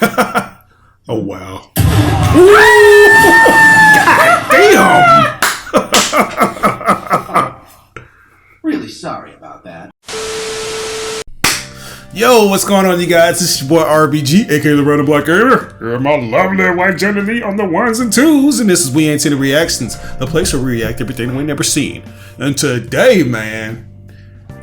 Oh wow! God damn! Really sorry about that. Yo, what's going on, you guys? This is your boy RBG, aka the Red Black Gator, and my lovely white gentleman on the ones and twos, and this is We Ain't Seen the Reactions, the place where we react to everything we ain't never seen. And today, man,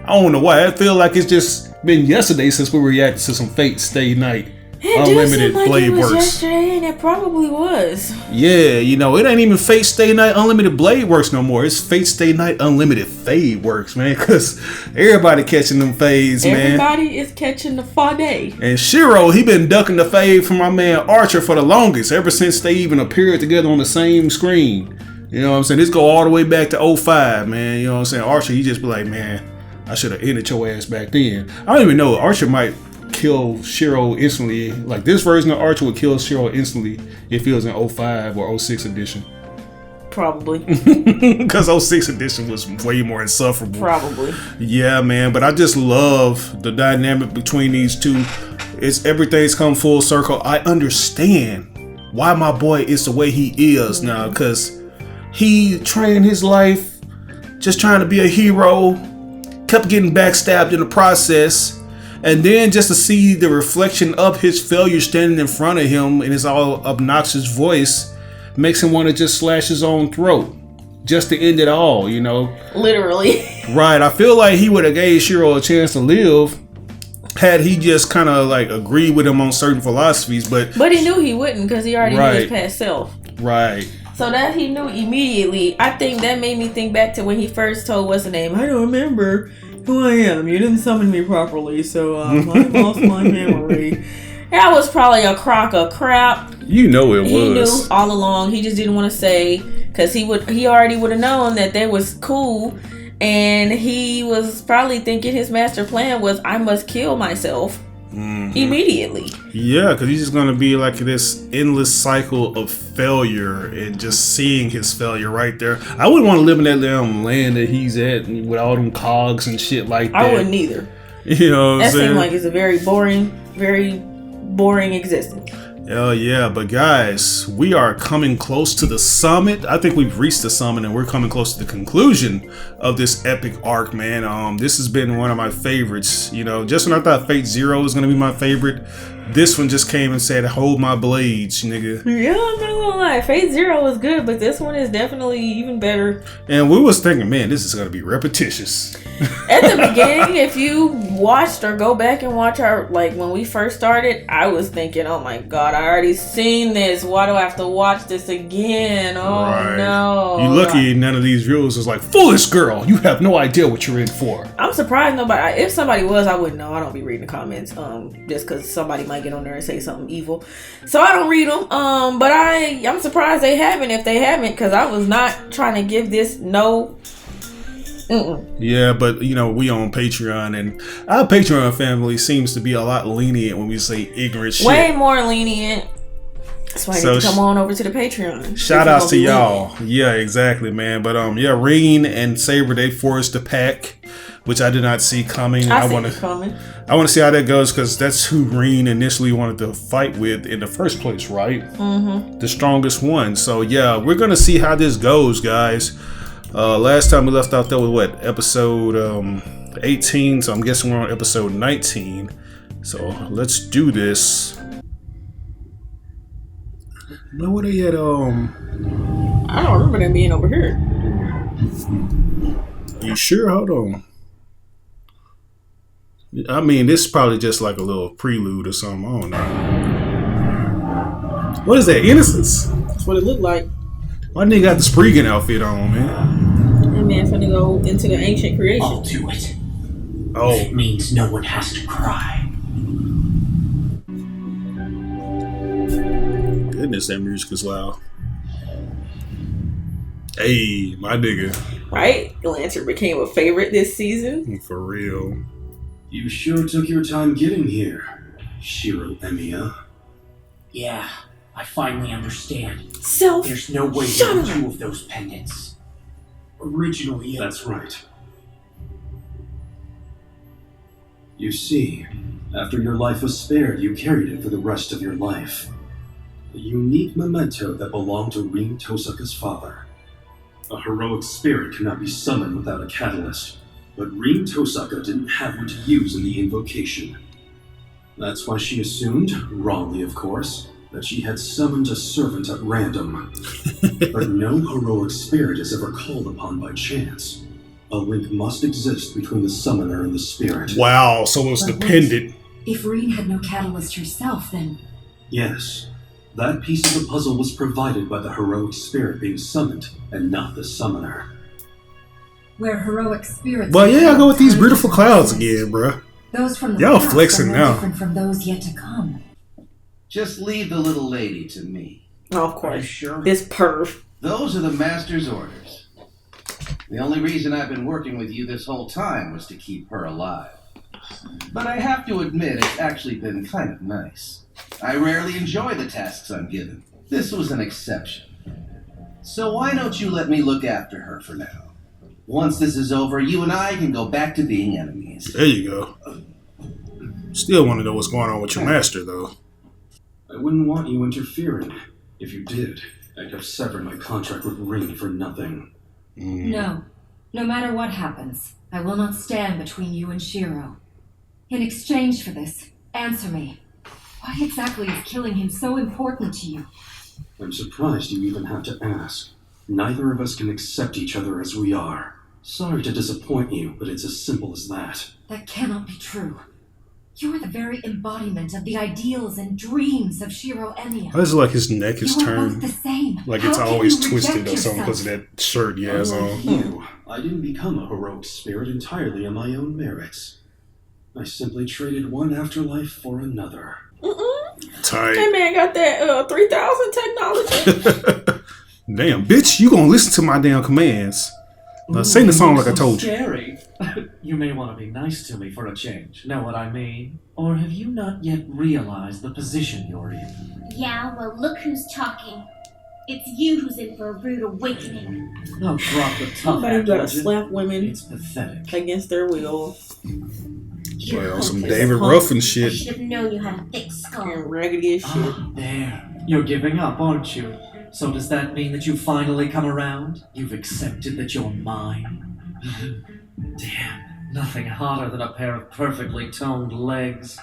I don't know why, I feel like it's just been yesterday since we reacted to some Fate Stay Night Unlimited Blade Works. Yesterday, and it probably was. Yeah, you know, it ain't even Fate Stay Night Unlimited Blade Works no more. It's Fate Stay Night Unlimited Fade Works, man, because everybody catching them fades, man. Everybody is catching the fade. And Shirou, he been ducking the fade from my man Archer for the longest, ever since they even appeared together on the same screen. You know what I'm saying? This go all the way back to 05, man. You know what I'm saying? Archer, he just be like, man, I should have ended your ass back then. I don't even know. Archer might kill Shirou instantly. Like, this version of Archer would kill Shirou instantly if it was in 05 or 06 edition. Probably. Because 06 edition was way more insufferable. Probably. Yeah, man. But I just love the dynamic between these two. It's everything's come full circle. I understand why my boy is the way he is now. Because he trained his life just trying to be a hero. Kept getting backstabbed in the process. And then just to see the reflection of his failure standing in front of him in his all obnoxious voice makes him want to just slash his own throat just to end it all, you know? Literally. Right. I feel like he would have gave Shirou a chance to live had he just kind of like agreed with him on certain philosophies. But he knew he wouldn't because he already knew his past self. Right. So that he knew immediately. I think that made me think back to when he first told what's the name. I don't remember who I am. You didn't summon me properly, so I lost my memory. That was probably a crock of crap. You know it was. He knew all along. He just didn't want to say because he already would have known that they was cool, and he was probably thinking his master plan was I must kill myself immediately. Yeah, because he's just gonna be like this endless cycle of failure and just seeing his failure right there. I wouldn't want to live in that damn land that he's at with all them cogs and shit like that. I wouldn't either. You know what I'm saying? That seems like it's a very boring existence. Hell yeah, but guys, we are coming close to the summit. I think we've reached the summit and we're coming close to the conclusion of this epic arc, man. This has been one of my favorites. You know, just when I thought Fate Zero was gonna be my favorite, this one just came and said, hold my blades, nigga. Yeah, I'm not gonna lie. Fate Zero was good, but this one is definitely even better. And we was thinking, man, this is gonna be repetitious. At the beginning, if you watched or go back and watch our, like when we first started, I was thinking, oh my god, I already seen this. Why do I have to watch this again? Oh right. No. You lucky none of these viewers was like, foolish girl, you have no idea what you're in for. I'm surprised nobody, if somebody was, I wouldn't know. I don't be reading the comments just because somebody might get on there and say something evil. So I don't read them. But I'm surprised they haven't if they haven't, because I was not trying to give this no. Yeah, but you know, we on Patreon, and our Patreon family seems to be a lot lenient when we say ignorant shit. Way more lenient. That's why you need to come on over to the Patreon. Shout outs to y'all. Yeah, exactly, man. But yeah, Rin and Saber, they forged the pack, which I did not see coming. I want to see how that goes, because that's who Rin initially wanted to fight with in the first place, right? Mm-hmm. The strongest one. So yeah, we're gonna see how this goes, guys. Last time we left out there was what, episode 18, so I'm guessing we're on episode 19. So let's do this. You know what they had? I don't remember them being over here. You sure? Hold on. I mean, this is probably just like a little prelude or something. I don't know. What is that? Innocence? That's what it looked like. Why nigga got the Spriggan outfit on, man? That man's gonna go into the ancient creation. I'll do it. Oh. It means no one has to cry. Goodness, that music is loud. Hey, my nigga. Right? Lancer became a favorite this season. For real. You sure took your time getting here, Shirou Emiya. Yeah, I finally understand. There's no way there were two of those pendants. Originally, that's right. You see, After your life was spared, you carried it for the rest of your life. A unique memento that belonged to Rin Tosaka's father. A heroic spirit cannot be summoned without a catalyst, but Rin Tosaka didn't have one to use in the invocation. That's why she assumed, wrongly of course, that she had summoned a servant at random. But no heroic spirit is ever called upon by chance. A link must exist between the summoner and the spirit. Wow, so it's dependent. If Rin had no catalyst herself, then... Yes, that piece of the puzzle was provided by the heroic spirit being summoned, and not the summoner. Where heroic spirits... Well, yeah, I go with these beautiful clouds again, bruh. Those from the Y'all past flexing are no now. different from those yet to come. Just leave the little lady to me. Oh, of Are you course. sure? This perv. Those are the master's orders. The only reason I've been working with you this whole time was to keep her alive. But I have to admit, it's actually been kind of nice. I rarely enjoy the tasks I'm given. This was an exception. So why don't you let me look after her for now? Once this is over, you and I can go back to being enemies. There you go. Still want to know what's going on with your master, though. I wouldn't want you interfering. If you did, I'd have severed my contract with Rin for nothing. No. No matter what happens, I will not stand between you and Shirou. In exchange for this, answer me. Why exactly is killing him so important to you? I'm surprised you even have to ask. Neither of us can accept each other as we are. Sorry to disappoint you, but it's as simple as that. That cannot be true. You are the very embodiment of the ideals and dreams of Shirou Emiya. It's like his neck is You are both turned the same. like How it's can always you twisted reject or something because yourself? of that shirt he has Unlike on. you, I didn't become a heroic spirit entirely on my own merits. I simply traded one afterlife for another. Tight. That man got that 3000 technology. Damn, bitch, you gonna listen to my damn commands. Now sing the song like I told you. Scary. You may want to be nice to me for a change. Know what I mean? Or have you not yet realized the position you're in? Yeah, well, look who's talking. It's you who's in for a rude awakening. Oh, drop the tough Somebody act, gotta would you? slap women It's pathetic. against their will. Well, some It's David punk. Ruffin I shit. should have known you had a thick skull. And raggedy as shit. Ah, there. You're giving up, aren't you? So does that mean that you finally come around? You've accepted that you're mine? Damn, nothing hotter than a pair of perfectly toned legs.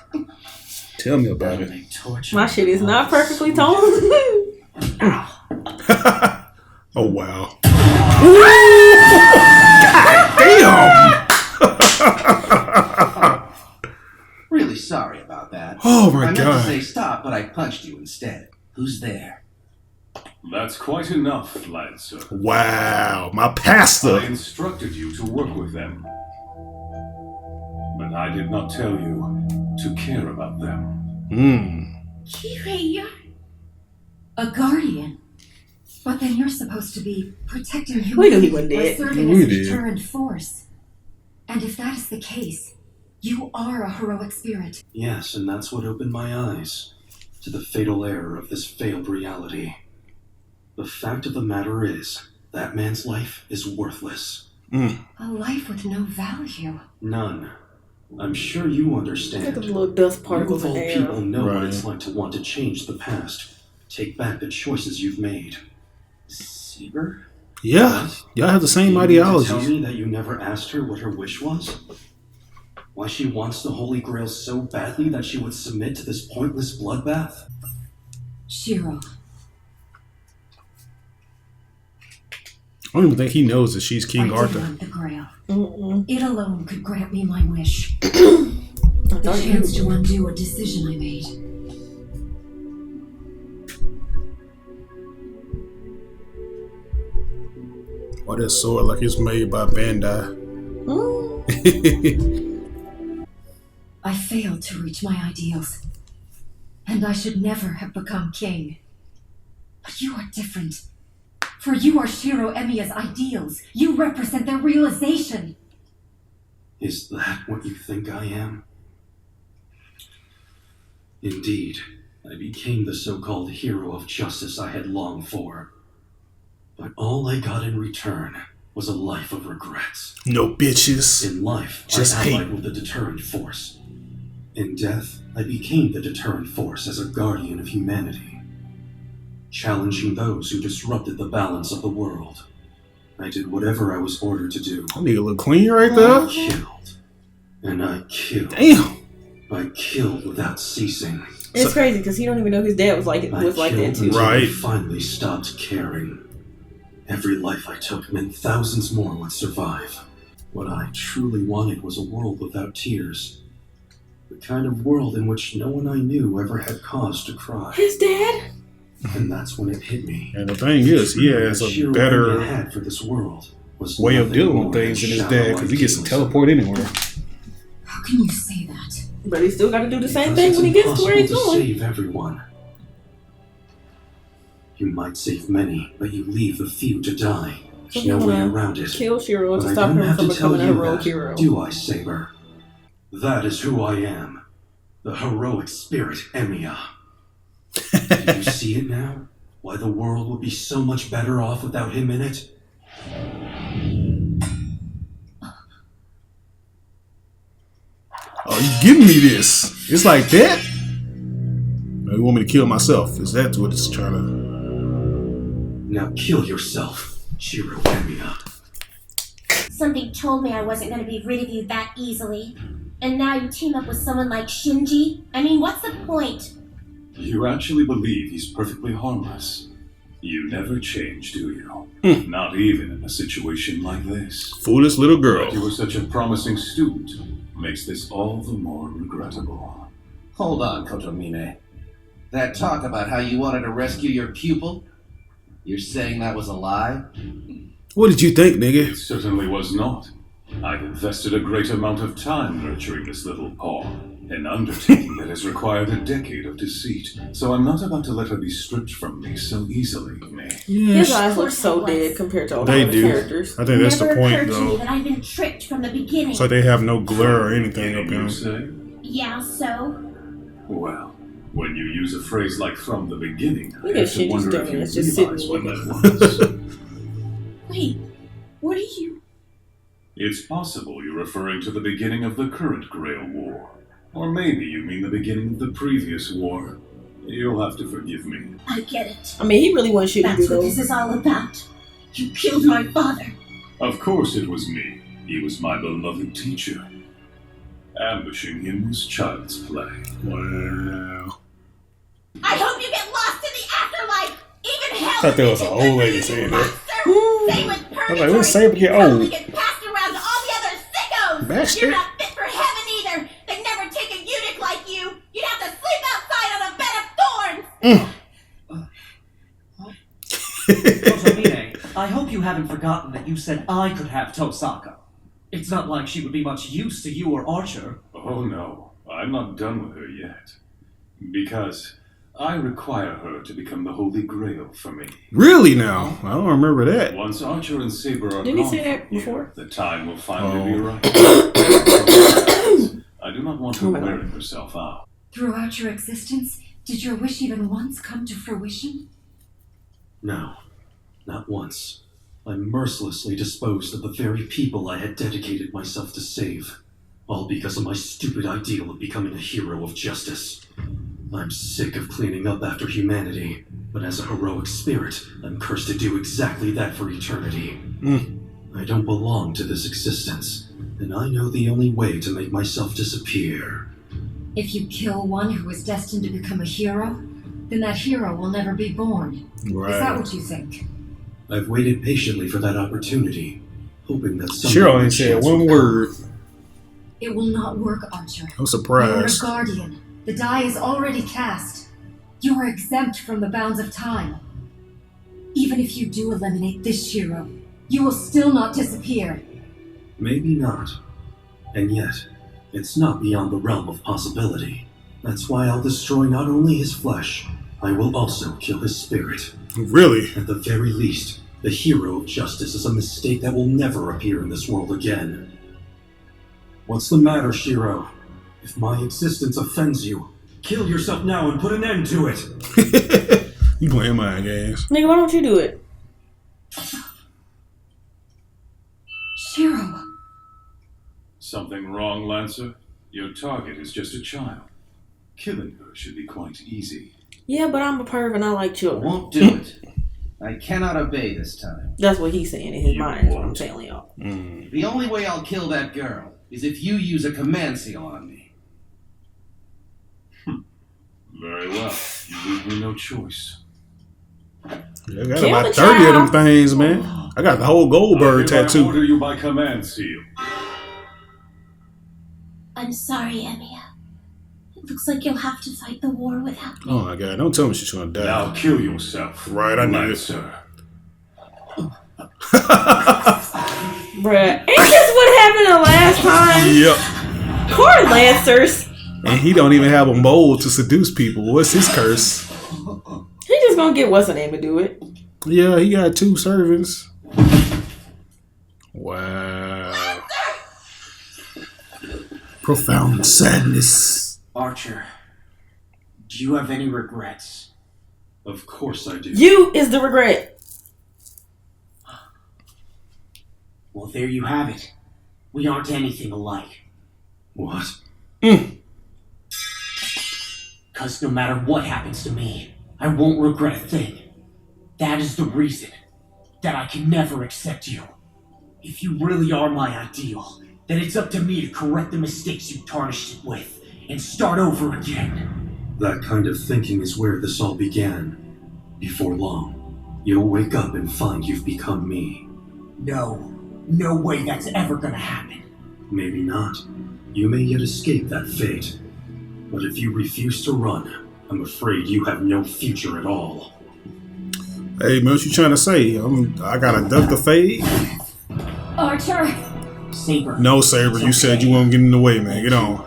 Tell me about That'll it. make torture My shit is not more perfectly sweet. toned. Oh wow. God damn. Really sorry about that. Oh my I meant to god. say stop, but I punched you instead. Who's there? That's quite enough, Lancer. Wow, my I pastor. instructed you to work with them. But I did not tell you to care about them. Kirei, A guardian? But then you're supposed to be protecting We knew he humanity wasn't by dead. serving We as a did. deterrent force. And if that is the case, you are a heroic spirit. Yes, and that's what opened my eyes to the fatal error of this failed reality. The fact of the matter is, that man's life is worthless. A life with no value. None. I'm sure you Look understand. at the little dust You particles of in all the people air. know what Right. it's like to want to change the past. Take back the choices you've made. Saber? Yeah, y'all have the same You mean to tell ideologies. me that you never asked her what her wish was? Why she wants the Holy Grail so badly that she would submit to this pointless bloodbath? Shirou, I don't even think he knows that she's King I Arthur. did want the Grail. Mm-mm. It alone could grant me my wish. I The thought you chance to undo a decision I made. Why that sword like it's made by Bandai? I failed to reach my ideals. And I should never have become king. But you are different. For you are Shirou Emiya's ideals. You represent their realization. Is that what you think I am? Indeed, I became the so-called hero of justice I had longed for. But all I got in return was a life of regrets. No bitches. In life, Just I allied hate. with a deterrent force. In death, I became the deterrent force as a guardian of humanity, challenging those who disrupted the balance of the world. I did whatever I was ordered to do. I need a little clean right there. I killed. And I killed. Damn. I killed without ceasing. It's crazy because he don't even know his dad was like that too. Right. I finally stopped caring. Every life I took meant thousands more would survive. What I truly wanted was a world without tears. The kind of world in which no one I knew ever had cause to cry. His dad? And that's when it hit me. And the thing is, he has a better had for this world was way of dealing with things than his dad because he gets to teleport anywhere. How can you say that? But he still got to do the same thing when he gets to where he's going. Save everyone. You might save many, but you leave the few to die. There's no way around it. Kill Shirou to But stop I don't him have from to tell becoming a you heroic that, hero. do I, Saber? That is who I am. The heroic spirit, Emiya. Do you see it now? Why the world would be so much better off without him in it? Oh, you giving me this? It's like that? No, you want me to kill myself? Is that what it's trying to... Now kill yourself, Shirou Emiya. Something told me I wasn't going to be rid of you that easily. And now you team up with someone like Shinji? I mean, what's the point? You actually believe he's perfectly harmless. You never change, do you? Not even in a situation like this. Foolish little girl. But you were such a promising student. Makes this all the more regrettable. Hold on, Kotomine. That talk about how you wanted to rescue your pupil? You're saying that was a lie? What did you think, nigga? It certainly was not. I've invested a great amount of time nurturing this little paw, an undertaking that has required a decade of deceit, so I'm not about to let her be stripped from me so easily, me. His eyes look so dead compared to all the other characters. I think that's the Never point, occurred to me though. that I've been tricked from the beginning. It's like they have no glare or anything up You here. say? Yeah, so? Well, when you use a phrase like "from the beginning," Look I at have to shit he's wonder doing. if you It's just sitting realize what there. that was. Wait, what are you? It's possible you're referring to the beginning of the current Grail War. Or maybe you mean the beginning of the previous war. You'll have to forgive me. I get it. I mean, he really wasn't shooting That's you, what though. this is all about. You killed my father. Of course it was me. He was my beloved teacher. Ambushing him was child's play. Wow. I hope you get lost in the afterlife. Even hell. I thought there was an old lady saying that. Same with I purgatory. was like, let's Saber get Probably old. get passed around to all the other sickos. Bastard. You're not fit for heaven either. They'd never take a eunuch like you. You'd have to sleep outside on a bed of thorns. Kotomine, I hope you haven't forgotten that you said I could have Tosaka. It's not like she would be much use to you or Archer. Oh no, I'm not done with her yet. Because I require her to become the Holy Grail for me. Really now? I don't remember that. Once Archer and Saber are Didn't he gone say that from here, before? the time will finally be right. I do not want her wearing herself out. Throughout your existence, did your wish even once come to fruition? No, not once. I mercilessly disposed of the very people I had dedicated myself to save, all because of my stupid ideal of becoming a hero of justice. I'm sick of cleaning up after humanity, but as a heroic spirit, I'm cursed to do exactly that for eternity. I don't belong to this existence, and I know the only way to make myself disappear. If you kill one who is destined to become a hero, then that hero will never be born. Right. Is that what you think? I've waited patiently for that opportunity, hoping that someday Shirou my ain't said chance one would word. It will not work, Archer. I'm You're a surprised. guardian. The die is already cast. You are exempt from the bounds of time. Even if you do eliminate this Shirou, you will still not disappear. Maybe not. And yet, it's not beyond the realm of possibility. That's why I'll destroy not only his flesh, I will also kill his spirit. Really? At the very least, the hero of justice is a mistake that will never appear in this world again. What's the matter, Shirou? If my existence offends you, kill yourself now and put an end to it! You playing mind games. Nigga, why don't you do it? Shirou. Something wrong, Lancer? Your target is just a child. Killing her should be quite easy. Yeah, but I'm a perv and I like I children. won't do it. I cannot obey this time. That's what he's saying in his You mind, is what I'm won't. telling y'all. The only way I'll kill that girl is if you use a command seal on me. Very well. You leave me no choice. I got Kill about the 30 of them child. things, man. I got the whole Goldberg I hereby tattoo. order you by command seal. I'm sorry, Emiya. It looks like you'll have to fight the war without me. Oh my god, don't tell me she's gonna die. Now kill yourself. Right, I knew it. Lancer. Bruh, ain't this what happened the last time? Yep. Poor Lancers. And he don't even have a mold to seduce people. What's his curse? He just gonna get what's her name to do it. Yeah, he got 2 servants. Wow. Profound sadness. Archer, do you have any regrets? Of course I do. You is the regret. Well, there you have it. We aren't anything alike. What? Because no matter what happens to me, I won't regret a thing. That is the reason that I can never accept you. If you really are my ideal, then it's up to me to correct the mistakes you tarnished it with and start over again. That kind of thinking is where this all began. Before long, you'll wake up and find you've become me. No way that's ever gonna happen. Maybe not. You may yet escape that fate. But if you refuse to run, I'm afraid you have no future at all. Hey, man, what you trying to say? I gotta duck the fade? Archer! Saber. No, Saber, you said you won't get in the way, man. Get on.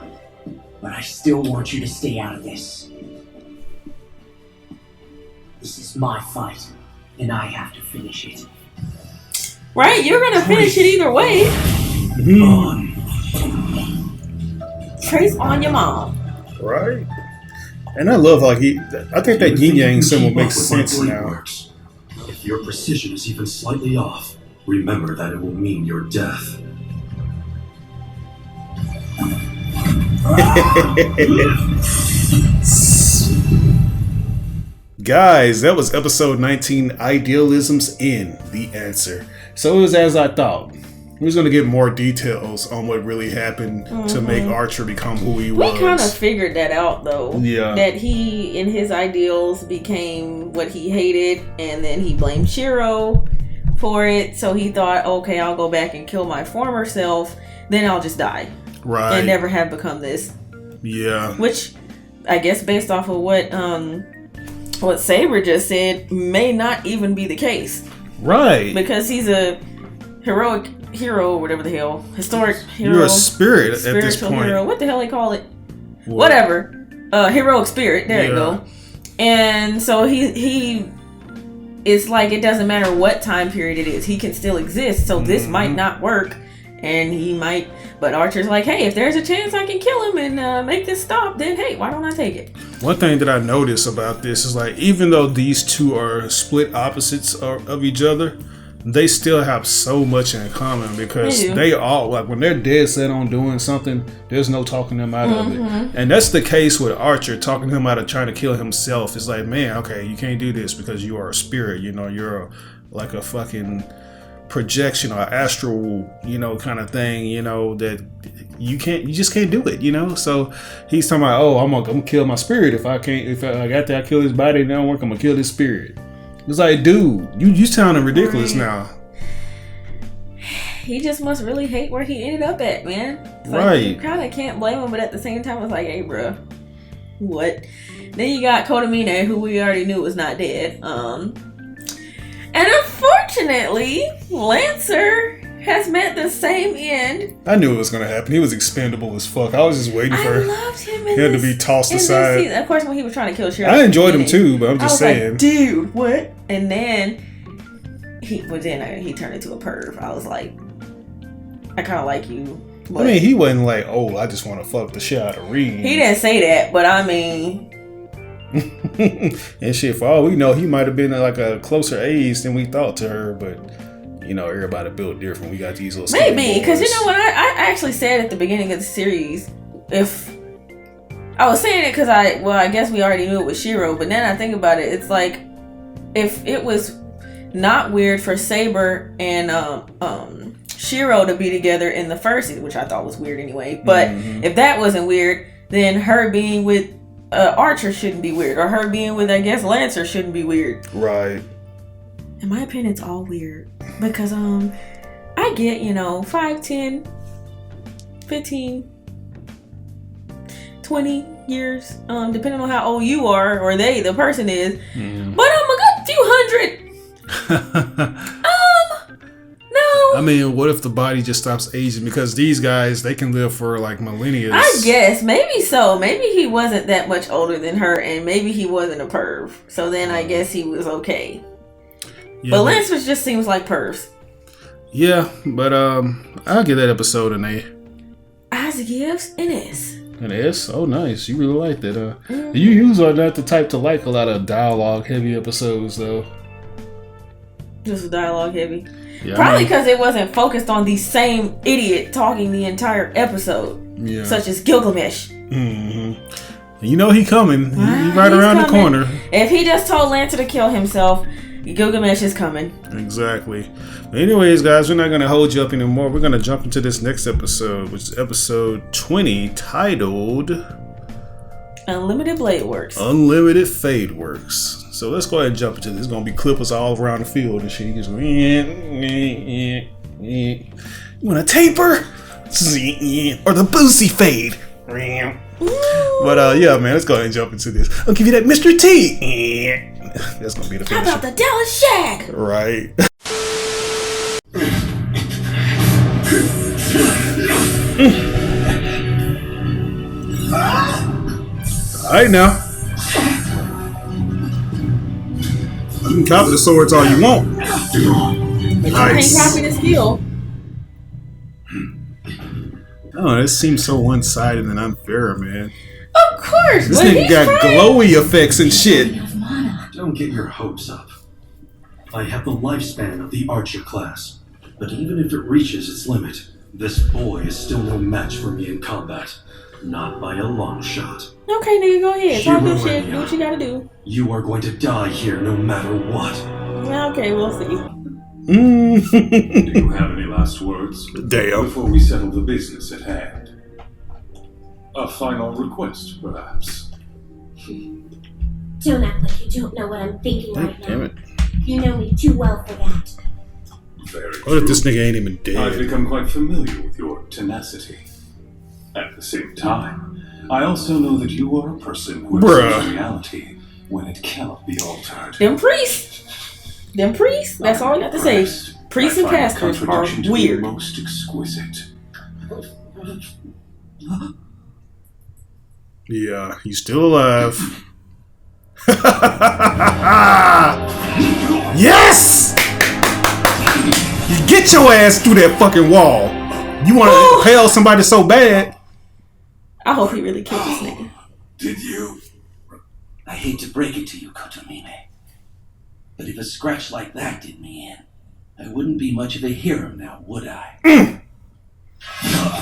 But I still want you to stay out of this. This is my fight, and I have to finish it. Right? You're gonna finish it either way. Trace on your mom. Right. And I love how I think that yin yang symbol makes sense now. Works. If your precision is even slightly off, remember that it will mean your death. Guys, that was episode 19, Idealism's End, The Answer. So it was as I thought. We was going to get more details on what really happened to make Archer become who he was. We kind of figured that out, though. Yeah. That he, in his ideals, became what he hated, and then he blamed Shirou for it. So he thought, okay, I'll go back and kill my former self, then I'll just die. Right. And never have become this. Yeah. Which, I guess based off of what Saber just said, may not even be the case. Right. Because he's a heroic hero, whatever the hell. Historic hero. You're a spirit at this spiritual point. hero. What the hell they call it? Whatever. Heroic spirit. There you go. And so he it's like it doesn't matter what time period it is. He can still exist. So this might not work. And he might, but Archer's like, hey, if there's a chance I can kill him and make this stop, then hey, why don't I take it? One thing that I noticed about this is like, even though these two are split opposites of each other, they still have so much in common because they all, like when they're dead set on doing something, there's no talking them out of it. And that's the case with Archer, talking him out of trying to kill himself. It's like, man, okay, you can't do this because you are a spirit, you know, you're like a fucking projection or astral, you know, kind of thing, you know, that you just can't do it, you know. So he's talking about, oh, I'm gonna kill my spirit if I after I kill his body and it don't work, I'm gonna kill his spirit. It's like, dude, you sounding ridiculous now. He just must really hate where he ended up at, man. It's like, Right. you kind of can't blame him, but at the same time, it's like, hey, bro, what? Then you got Kodamine, who we already knew was not dead. And unfortunately, Lancer has met the same end. I knew it was gonna happen. He was expendable as fuck. I was just waiting I for loved him. him to be tossed aside. Of course, when he was trying to kill Shirou, I enjoyed him too, but I'm just saying. Like, dude, what? And then he turned into a perv. I was like, I kind of like you. I mean, he wasn't like, oh, I just want to fuck the shit out of Rin. He didn't say that, but I mean. And shit, for all we know, he might have been like a closer age than we thought to her, but you know, everybody built different. We got these little Maybe, because you boys. know what? I actually said at the beginning of the series, if I was saying it because I guess we already knew it was Shirou, but then I think about it, it's like if it was not weird for Saber and Shirou to be together in the first, which I thought was weird anyway, but if that wasn't weird, then her being with Archer shouldn't be weird, or her being with, I guess, Lancer shouldn't be weird. Right. In my opinion, it's all weird because I get, 5, 10, 15, 20 years, depending on how old you are or the person is. But I'm a good few hundred. No. I mean, what if the body just stops aging? Because these guys, they can live for like millennia. I guess maybe so. Maybe he wasn't that much older than her, and maybe he wasn't a perv. So then I guess he was okay. Yeah, but Lancer just seems like pervs. Yeah, but I'll give that episode an A. Isaac gives an S. An S? Oh, nice. You really like that, huh? You usually are not the type to like a lot of dialogue-heavy episodes, though. Just dialogue heavy. Yeah, probably because it wasn't focused on the same idiot talking the entire episode. Yeah. Such as Gilgamesh. Mm-hmm. You know he coming. He's right around the corner. If he just told Lancer to kill himself, Gilgamesh is coming. Exactly. Anyways, guys, we're not going to hold you up anymore. We're going to jump into this next episode, which is episode 20, titled Unlimited Blade Works. Unlimited Fade Works. So let's go ahead and jump into this. It's going to be clippers all around the field and shit. You just go, you want a taper? Or the boozy fade? But yeah, man, let's go ahead and jump into this. I'll give you that Mr. T. That's gonna be the finish. How about the Dallas Shag? Right. Alright now. You can copy the swords all you want. Nice. You can't copy the skill. Oh, this seems so one-sided and unfair, man. Of course. This nigga got glowy effects and shit. Don't get your hopes up. I have the lifespan of the Archer class, but even if it reaches its limit, this boy is still no match for me in combat. Not by a long shot. Okay, nigga, go ahead. Talk your shit. Do what you gotta do. You are going to die here no matter what. Okay, we'll see. Do you have any last words? Damn. Before we settle the business at hand. A final request, perhaps. Don't act like you don't know what I'm thinking right now. Damn it. You know me too well for that. Very What if true. this nigga ain't even I've dead? become quite familiar with your tenacity. At the same time, I also know that you are a person who accepts reality when it cannot be altered. Them priests. That's all I got to say. Priests and pastors are weird. Most exquisite. Yeah, he's still alive. Yes! You get your ass through that fucking wall. You want to impale somebody so bad. I hope he really killed this nigga. Did you? I hate to break it to you, Kotomime, but if a scratch like that did me in, I wouldn't be much of a hero now, would I?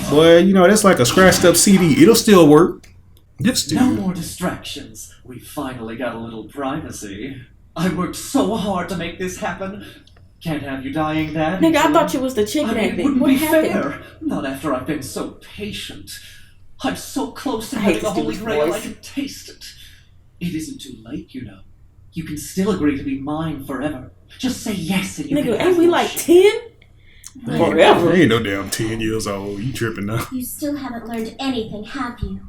Boy, you know, that's like a scratched up CD. It'll still work. Yes, dude. No more distractions. We finally got a little privacy. I worked so hard to make this happen. Can't have you dying that Nigga, I easily. thought you was the chicken I mean, acting. it wouldn't What be happened? fair. Not after I've been so patient. I'm so close to I hate having a this holy dude's grail, I voice. can taste it. It isn't too late, you know. You can still agree to be mine forever. Just say yes and you Nigga, can ain't have we your like shit. 10? Forever. He ain't no damn 10 years old. You tripping now. You still haven't learned anything, have you?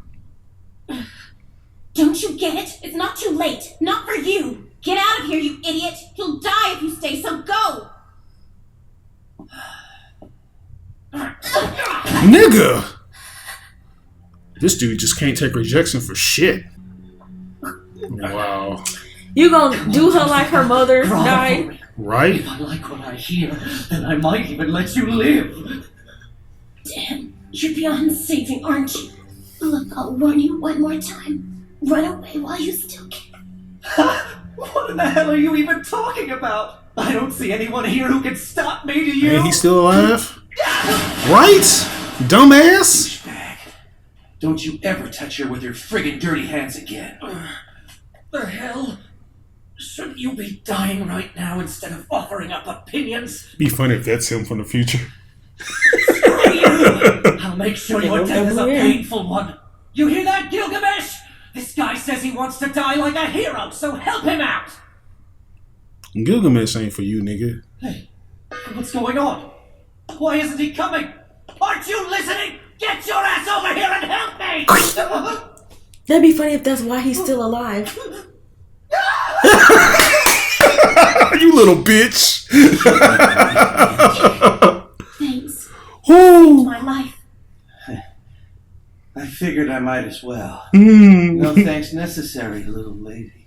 Don't you get it? It's not too late. Not for you. Get out of here, you idiot. You'll die if you stay, so go. Nigga! This dude just can't take rejection for shit. Wow. You gonna do her like her mother Grovel died? me. Right? If I like what I hear, then I might even let you live. Damn, you're beyond saving, aren't you? Look, I'll warn you one more time. Run away while you still can. What in the hell are you even talking about? I don't see anyone here who can stop me, do you? And he's still alive? Right? Dumbass? Douchebag. Don't you ever touch her with your friggin' dirty hands again. The hell? Shouldn't you be dying right now instead of offering up opinions? Be funny if that's him from the future. Screw you! I'll make sure your death is a painful one. You hear that, Gilgamesh? This guy says he wants to die like a hero, so help him out! Gilgamesh ain't for you, nigga. Hey, what's going on? Why isn't he coming? Aren't you listening? Get your ass over here and help me! That'd be funny if that's why he's still alive. You little bitch. Thanks. Ooh. My life. I figured I might as well. Mm. No thanks necessary, little lady.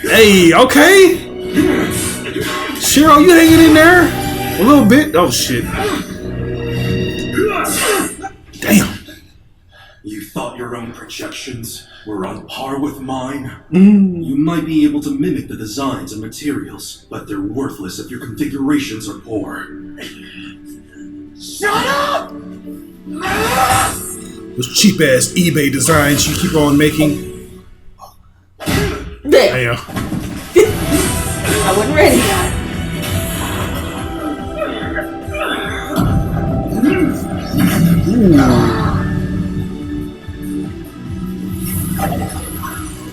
Hey, okay. Shirou, you hanging in there? A little bit. Oh, shit. Damn. You thought your own projections were on par with mine? Mm. You might be able to mimic the designs and materials, but they're worthless if your configurations are poor. Shut up! Those cheap-ass eBay designs you keep on making. Damn. Damn. I wasn't ready.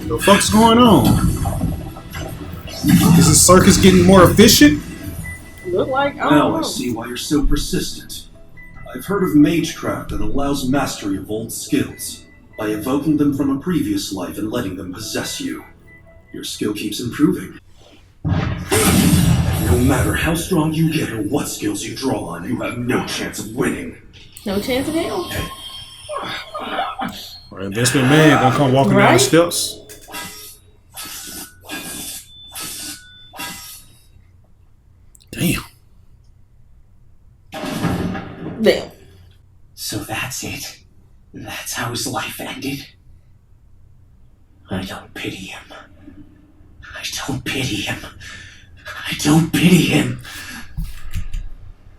The fuck's going on? Is the circus getting more efficient? Look like Now I see why you're so persistent. I've heard of magecraft that allows mastery of old skills by evoking them from a previous life and letting them possess you. Your skill keeps improving. No matter how strong you get or what skills you draw on, you have no chance of winning. No chance in hell. Our investment man gonna come walking down the steps. Damn. Damn. So that's it. That's how his life ended. I don't pity him. I don't pity him. I don't pity him.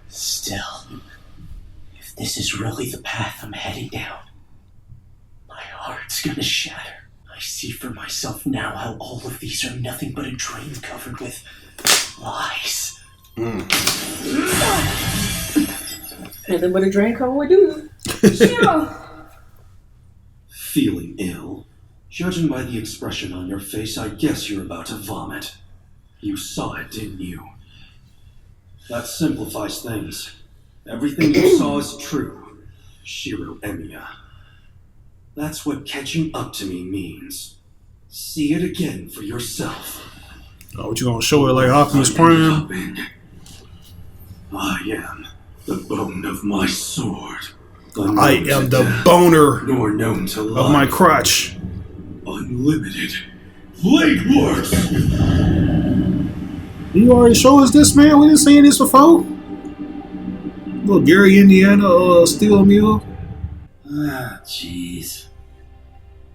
Still, if this is really the path I'm heading down, my heart's gonna shatter. I see for myself now how all of these are nothing but a dream covered with lies. Nothing but a drain cover would do. Shirou! Feeling ill? Judging by the expression on your face, I guess you're about to vomit. You saw it, didn't you? That simplifies things. Everything you saw is true, Shirou Emiya. That's what catching up to me means. See it again for yourself. Oh, what you gonna show it like Optimus Prime? I am the bone of my sword. I am the boner nor known to lie. of my crotch. Unlimited blade works. You already showed us this, man. We didn't see this before. Little Gary, Indiana, steel mill. Ah, jeez.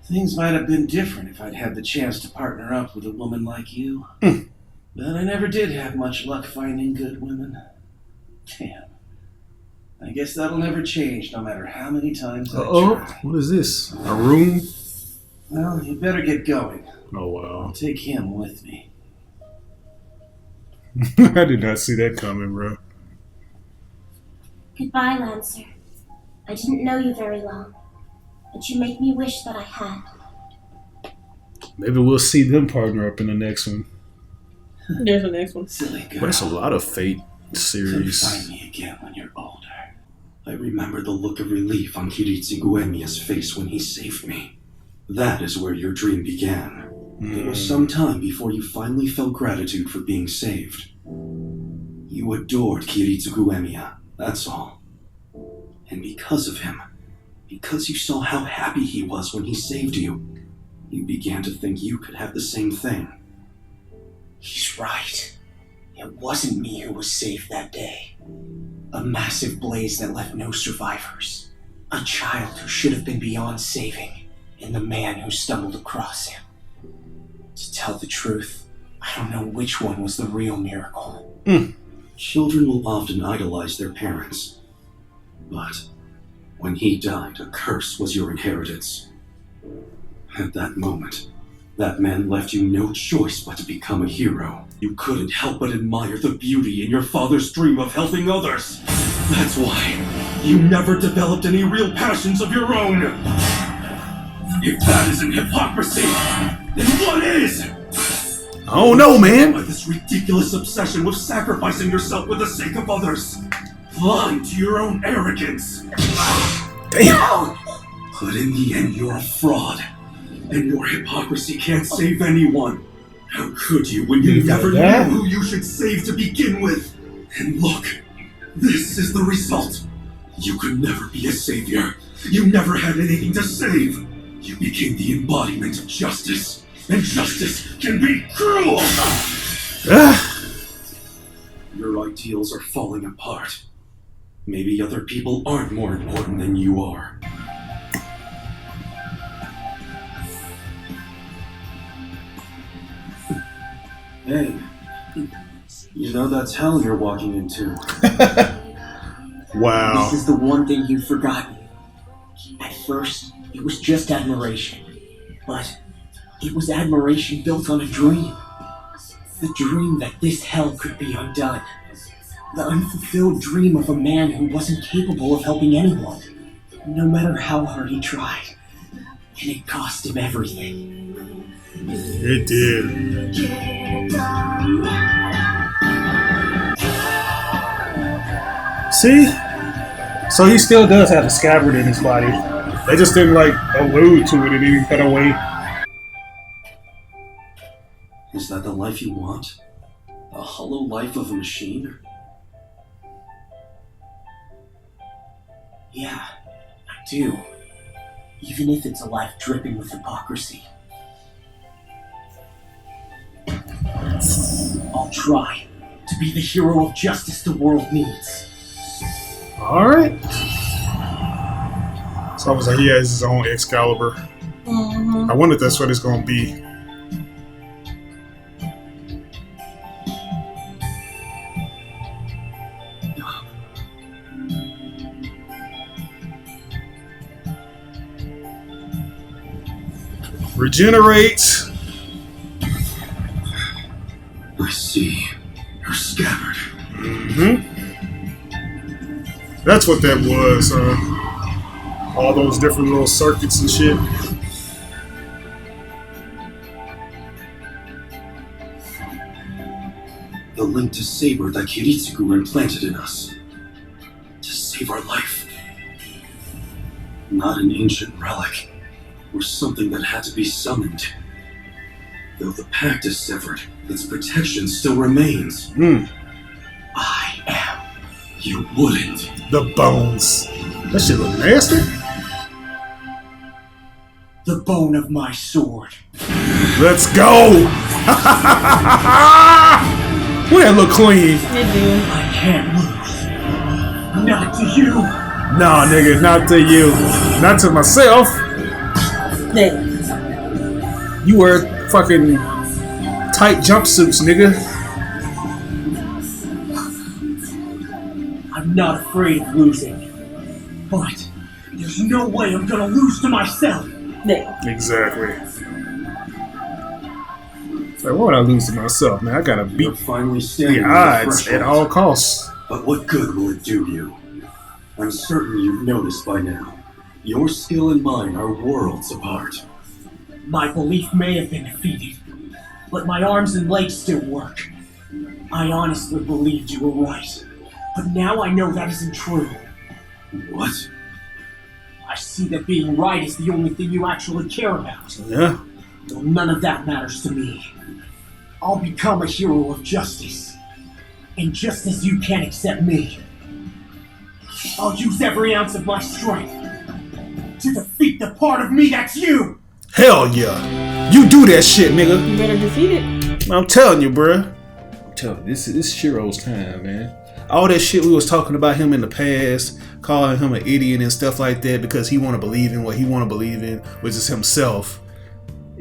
Things might have been different if I'd had the chance to partner up with a woman like you. But I never did have much luck finding good women. Damn. I guess that'll never change, no matter how many times I try. What is this? A room? Well, you better get going. Oh, wow. I'll take him with me. I did not see that coming, bro. Goodbye, Lancer. I didn't know you very long, but you make me wish that I had. Maybe we'll see them partner up in the next one. There's the next one. Silly girl. But it's a lot of Fate Come series. find me again when you're older. I remember the look of relief on Kiritsugu Emiya's face when he saved me. That is where your dream began. It was some time before you finally felt gratitude for being saved. You adored Kiritsugu Emiya, that's all. And because of him, because you saw how happy he was when he saved you, you began to think you could have the same thing. He's right. It wasn't me who was saved that day. A massive blaze that left no survivors. A child who should have been beyond saving, and the man who stumbled across him. To tell the truth, I don't know which one was the real miracle. Children will often idolize their parents. But when he died, a curse was your inheritance. At that moment, that man left you no choice but to become a hero. You couldn't help but admire the beauty in your father's dream of helping others. That's why you never developed any real passions of your own. If that isn't hypocrisy, then what is? I don't know, man. By this ridiculous obsession with sacrificing yourself for the sake of others. Blind to your own arrogance. Damn. But in the end, you're a fraud. And your hypocrisy can't save anyone. How could you when you never knew who you should save to begin with? And look, this is the result. You could never be a savior. You never had anything to save. You became the embodiment of justice. And justice can be cruel! Your ideals are falling apart. Maybe other people aren't more important than you are. Hey, you know that's hell you're walking into. Wow. This is the one thing you've forgotten. At first, it was just admiration. But it was admiration built on a dream. The dream that this hell could be undone. The unfulfilled dream of a man who wasn't capable of helping anyone, no matter how hard he tried. And it cost him everything. It did. See? So he still does have a scabbard in his body. They just didn't like allude to it in any kind of way. Is that the life you want? A hollow life of a machine? Yeah, I do. Even if it's a life dripping with hypocrisy. I'll try to be the hero of justice the world needs. Alright. So I was like, he has his own Excalibur. Mm-hmm. I wonder if that's what it's going to be. Regenerate. I see. Her scabbard. Mm-hmm. That's what that was, all those different little circuits and shit. The link to Saber that Kiritsugu implanted in us. To save our life. Not an ancient relic, or something that had to be summoned. Though the pact is severed, its protection still remains. I am. You wouldn't. The bones. That shit look nasty. The bone of my sword. Let's go! Boy, that look clean. It do. I can't lose. Not to you. Nah, nigga, not to you. Not to myself. There. You wear fucking tight jumpsuits, nigga. I'm not afraid of losing. But there's no way I'm gonna lose to myself. There. Exactly. So why would I lose to myself, man? I gotta You're beat finally standing the on the odds threshold. at all costs. But what good will it do you? I'm certain you've noticed by now. Your skill and mine are worlds apart. My belief may have been defeated, but my arms and legs still work. I honestly believed you were right, but now I know that isn't true. What? I see that being right is the only thing you actually care about. Yeah. Well, none of that matters to me. I'll become a hero of justice. And just as you can't accept me, I'll use every ounce of my strength to defeat the part of me that's you! Hell yeah. You do that shit, nigga. You better defeat it. I'm telling you, bruh. I'm telling you, this is Shirou's time, man. All that shit we was talking about him in the past, calling him an idiot and stuff like that because he want to believe in what he want to believe in, which is himself.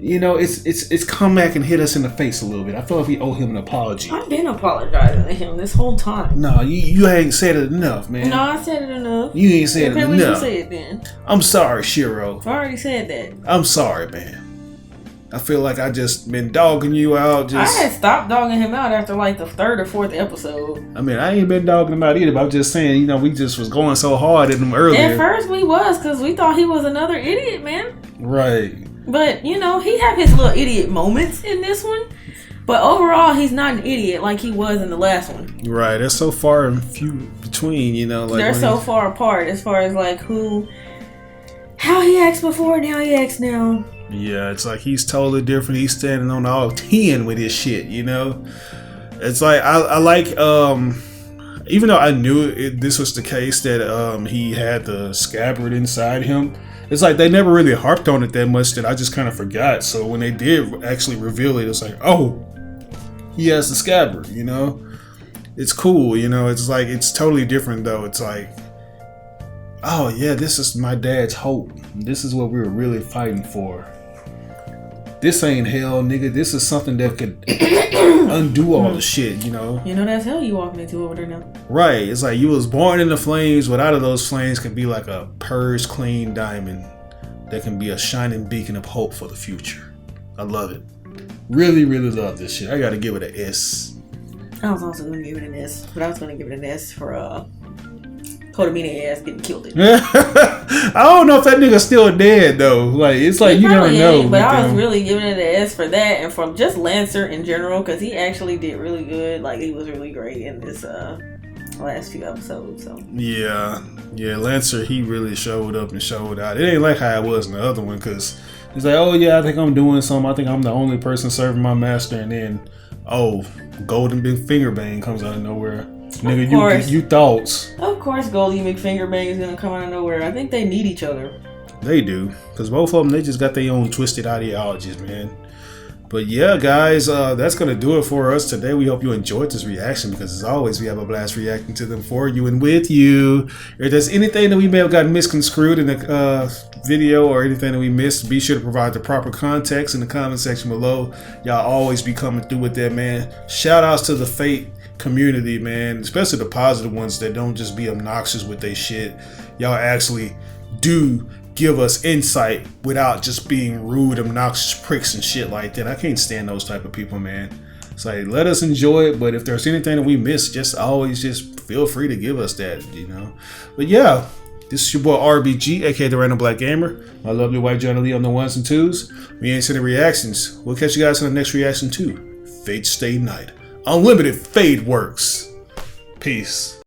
you know, it's come back and hit us in the face a little bit. I feel like we owe him an apology. I've been apologizing to him this whole time. No, you ain't said it enough, man. No, I said it enough. You ain't said it Maybe we should enough. say it then. I'm sorry, Shirou. I already said that. I'm sorry, man. I feel like I just been dogging you out. I had stopped dogging him out after like the 3rd or 4th episode. I mean, I ain't been dogging him out either, but I'm just saying, you know, we just was going so hard at him earlier. At first we was, because we thought he was another idiot, man. Right. But, you know, he have his little idiot moments in this one. But overall, he's not an idiot like he was in the last one. Right. They're so far and few between, you know. Like they're so far apart as far as like how he acts before and how he acts now. Yeah, it's like he's totally different. He's standing on all 10 with his shit, you know. It's like I like even though I knew this was the case that he had the scabbard inside him. It's like they never really harped on it that much that I just kind of forgot. So when they did actually reveal it, it's like, oh, he has the scabbard, you know. It's cool, you know. It's like it's totally different though. It's like, oh yeah, this is my dad's hope. This is what we were really fighting for. This ain't hell, nigga. This is something that could undo all the shit, you know? You know, that's hell you walking into over there now. Right. It's like you was born in the flames, but out of those flames can be like a purged, clean diamond that can be a shining beacon of hope for the future. I love it. Really, really love this shit. I gotta give it an S. I was also gonna give it an S, but I was gonna give it an S for Kodamine ass getting killed. I don't know if that nigga's still dead though. Like it's like you never know. But I was really giving it an S for that, and from just Lancer in general, because he actually did really good. Like he was really great in this last few episodes. So yeah, Lancer, he really showed up and showed out. It ain't like how it was in the other one, because it's like, oh yeah, I think I'm doing something. I think I'm the only person serving my master, and then golden big finger bang comes out of nowhere. Nigga, you thoughts. Of course, Goldie McFingerbang is gonna come out of nowhere. I think they need each other. They do, because both of them, they just got their own twisted ideologies, man. But yeah, guys, that's gonna do it for us today. We hope you enjoyed this reaction, because as always, we have a blast reacting to them for you and with you. If there's anything that we may have gotten misconstrued in the video or anything that we missed, be sure to provide the proper context in the comment section below. Y'all always be coming through with that, man. Shout outs to the Fate community, man, especially the positive ones that don't just be obnoxious with their shit. Y'all actually do give us insight without just being rude, obnoxious pricks and shit like that. I can't stand those type of people, man. It's like, let us enjoy it, but if there's anything that we miss, just always just feel free to give us that, you know. But yeah, this is your boy RBG, aka the Random Black Gamer. My lovely wife Johnny Lee on the ones and twos. We ain't sending reactions. We'll catch you guys in the next reaction too. Fate Stay Night. Unlimited Fade works. Peace.